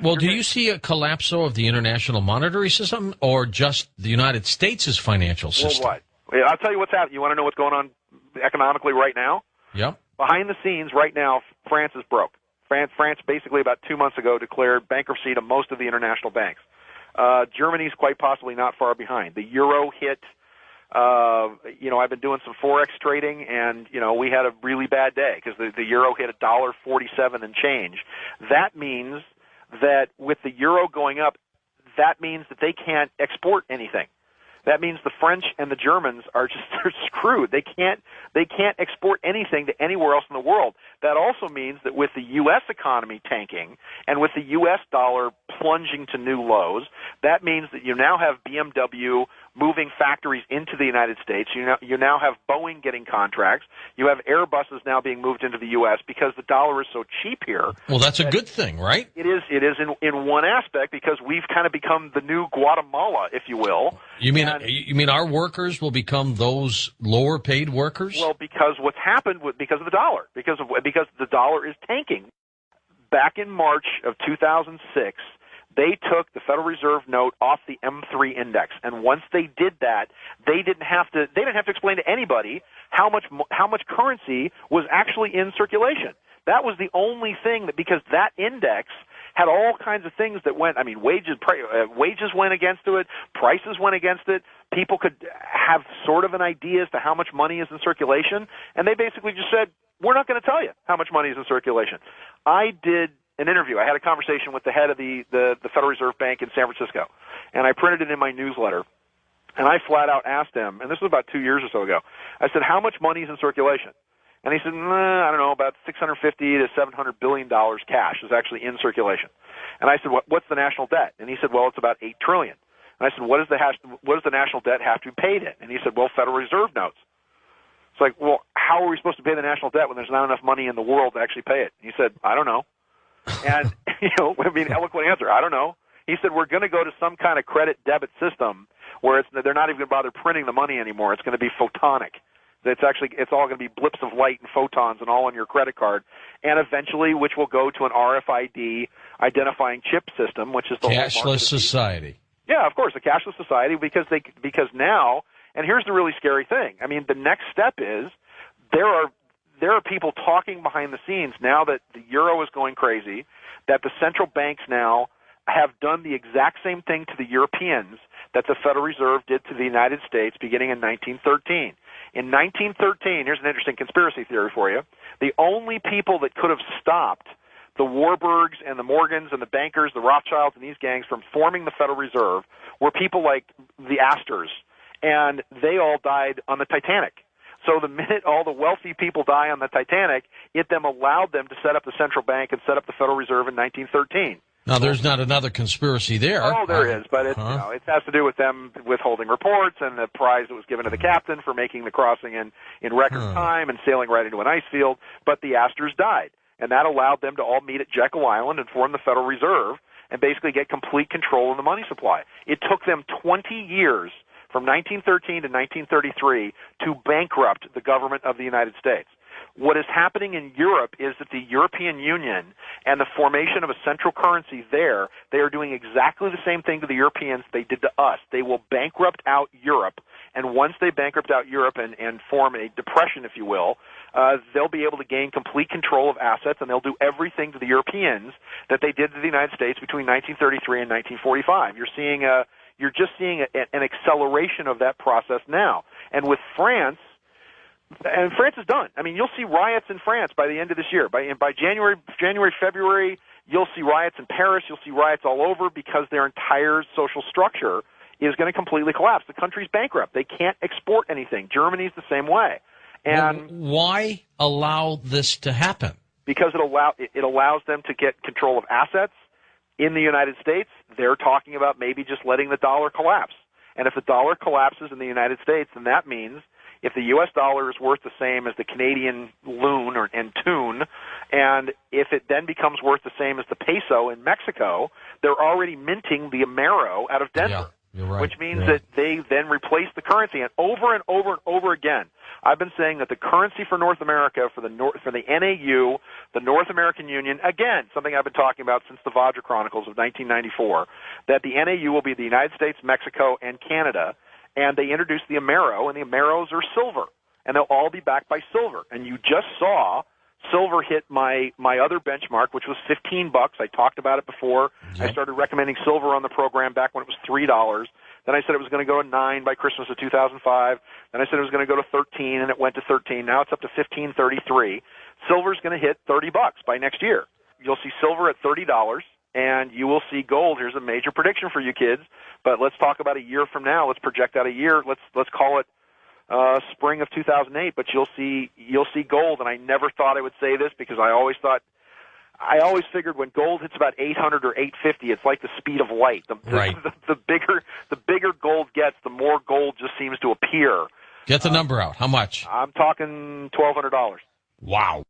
Well, do you see a collapse, though, of the international monetary system or just the United States' financial system? Well, what? I'll tell you what's happening. You want to know what's going on economically right now? Yep. Behind the scenes right now, France is broke. France basically about 2 months ago declared bankruptcy to most of the international banks. Germany's quite possibly not far behind. The euro hit. I've been doing some forex trading, and we had a really bad day because the euro hit $1.47 and change. That means that with the euro going up, that means that they can't export anything. That means the French and the Germans they're screwed. They can't export anything to anywhere else in the world. That also means that with the U.S. economy tanking and with the U.S. dollar plunging to new lows, that means that you now have BMW moving factories into the United States. You now have Boeing getting contracts. You have Airbuses now being moved into the U.S. because the dollar is so cheap here. Well, that's a good thing, right? It is in one aspect because we've kind of become the new Guatemala, if you will. You mean our workers will become those lower paid workers? Well, because what's happened because of the dollar, because the dollar is tanking. Back in March of 2006, they took the Federal Reserve note off the M3 index, and once they did that, they didn't have to explain to anybody how much currency was actually in circulation. That was the only thing because that index had all kinds of things that went. I mean, wages went against it, prices went against it. People could have sort of an idea as to how much money is in circulation, and they basically just said, "We're not going to tell you how much money is in circulation." I did an interview. I had a conversation with the head of the Federal Reserve Bank in San Francisco, and I printed it in my newsletter. And I flat out asked him, and this was about 2 years or so ago. I said, "How much money is in circulation?" And he said, I don't know, about $650 to $700 billion cash is actually in circulation. And I said, what's the national debt? And he said, well, it's about $8 trillion. And I said, what does the national debt have to be paid in? And he said, well, Federal Reserve notes. It's like, well, how are we supposed to pay the national debt when there's not enough money in the world to actually pay it? And he said, I don't know. And, eloquent answer, I don't know. He said, we're going to go to some kind of credit debit system where they're not even going to bother printing the money anymore. It's going to be photonic. It's all going to be blips of light and photons and all on your credit card, and eventually, which will go to an RFID identifying chip system, which is the cashless society. Yeah, of course, a cashless society because now, and here's the really scary thing. I mean, the next step is there are people talking behind the scenes now that the euro is going crazy, that the central banks now have done the exact same thing to the Europeans that the Federal Reserve did to the United States beginning in 1913. In 1913, here's an interesting conspiracy theory for you, the only people that could have stopped the Warburgs and the Morgans and the bankers, the Rothschilds and these gangs from forming the Federal Reserve were people like the Astors, and they all died on the Titanic. So the minute all the wealthy people die on the Titanic, it then allowed them to set up the central bank and set up the Federal Reserve in 1913. Now, there's not another conspiracy there. Oh, there is, but it has to do with them withholding reports and the prize that was given to the captain for making the crossing in record time and sailing right into an ice field. But the Astors died, and that allowed them to all meet at Jekyll Island and form the Federal Reserve and basically get complete control of the money supply. It took them 20 years from 1913 to 1933 to bankrupt the government of the United States. What is happening in Europe is that the European Union and the formation of a central currency there, they are doing exactly the same thing to the Europeans they did to us. They will bankrupt out Europe, and once they bankrupt out Europe and form a depression, if you will, they'll be able to gain complete control of assets, and they'll do everything to the Europeans that they did to the United States between 1933 and 1945. You're just seeing an acceleration of that process now. And with France, and France is done. I mean, you'll see riots in France by the end of this year. By January, February, you'll see riots in Paris. You'll see riots all over because their entire social structure is going to completely collapse. The country's bankrupt. They can't export anything. Germany's the same way. And why allow this to happen? Because it allows them to get control of assets in the United States. They're talking about maybe just letting the dollar collapse. And if the dollar collapses in the United States, then that means if the U.S. dollar is worth the same as the Canadian loon and tune, and if it then becomes worth the same as the peso in Mexico, they're already minting the Amero out of Denver. You're right. which means that they then replace the currency. And over and over again, I've been saying that the currency for North America, for the NAU, the North American Union, again, something I've been talking about since the Vajra Chronicles of 1994, that the NAU will be the United States, Mexico, and Canada, and they introduced the Amero, and the Ameros are silver, and they'll all be backed by silver. And you just saw silver hit my other benchmark, which was $15. I talked about it before. I started recommending silver on the program back when it was $3. Then I said it was going to go to 9 by Christmas of 2005. Then I said it was going to go to 13, and it went to 13. Now it's up to 15.33. Silver's going to hit $30 by next year. You'll see silver at $30, and you will see gold. Here's a major prediction for you kids, but let's talk about a year from now. Let's project out a year. Let's call it spring of 2008. But you'll see gold, and I never thought I would say this because I always figured when gold hits about 800 or 850, it's like the speed of light. The bigger gold gets, the more gold just seems to appear. Get the number out. How much? I'm talking $1,200. Wow.